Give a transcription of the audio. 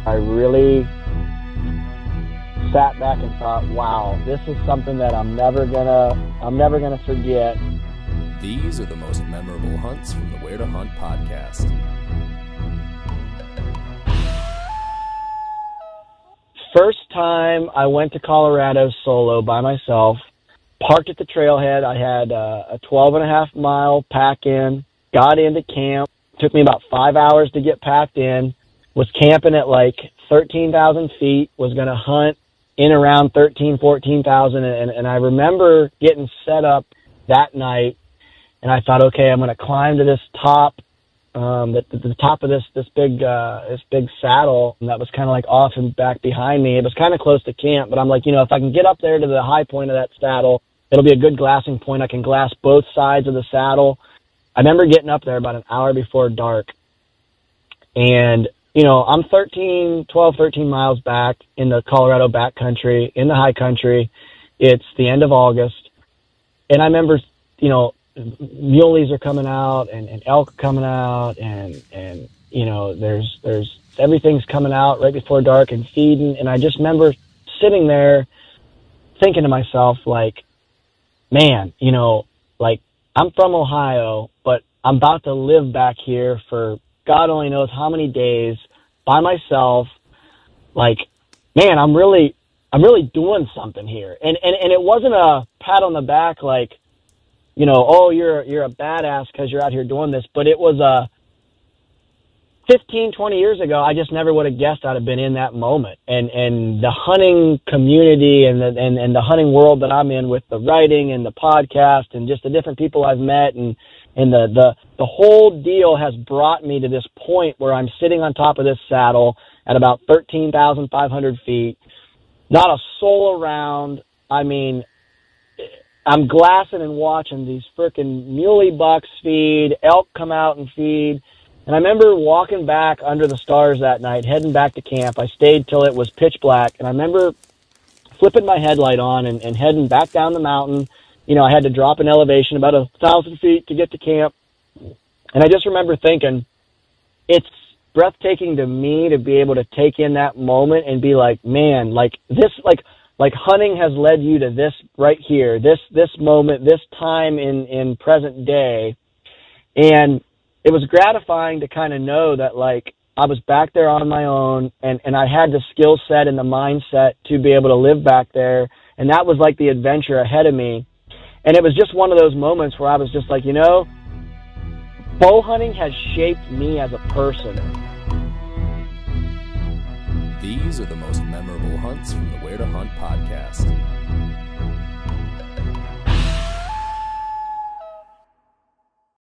I really sat back and thought, wow, this is something that I'm never gonna forget. These are the most memorable hunts from the Where to Hunt podcast. First time I went to Colorado solo by myself, parked at the trailhead. I had a 12.5 mile pack in, got into camp. Took me about 5 hours to get packed in, was camping at like 13,000 feet, was going to hunt in around 13,000, 14,000. And I remember getting set up that night, and I thought, okay, I'm going to climb to this top, the top of this big saddle, and that was kind of like off and back behind me. It was kind of close to camp, but I'm like, if I can get up there to the high point of that saddle, it'll be a good glassing point. I can glass both sides of the saddle. I remember getting up there about an hour before dark, and, I'm 13 miles back in the Colorado backcountry, in the high country. It's the end of August, and I remember, muleys are coming out and elk coming out, and there's everything's coming out right before dark and feeding, and I just remember sitting there thinking to myself, like, man, I'm from Ohio, but I'm about to live back here for God only knows how many days by myself. Like, man, I'm really doing something here. And it wasn't a pat on the back, like, oh, you're a badass because you're out here doing this. But it was 15, 20 years ago, I just never would have guessed I'd have been in that moment. And the hunting community and the hunting world that I'm in, with the writing and the podcast and just the different people I've met, and the whole deal has brought me to this point where I'm sitting on top of this saddle at about 13,500 feet, not a soul around. I mean, I'm glassing and watching these frickin' muley bucks feed, elk come out and feed. And I remember walking back under the stars that night, heading back to camp. I stayed till it was pitch black, and I remember flipping my headlight on and heading back down the mountain. I had to drop an elevation about 1,000 feet to get to camp. And I just remember thinking, it's breathtaking to me to be able to take in that moment and be like, man, like this, like hunting has led you to this right here, this moment, this time in present day. And it was gratifying to kind of know that, like, I was back there on my own, and I had the skill set and the mindset to be able to live back there. And that was like the adventure ahead of me. And it was just one of those moments where I was just like, bow hunting has shaped me as a person. These are the most memorable hunts from the Where to Hunt podcast.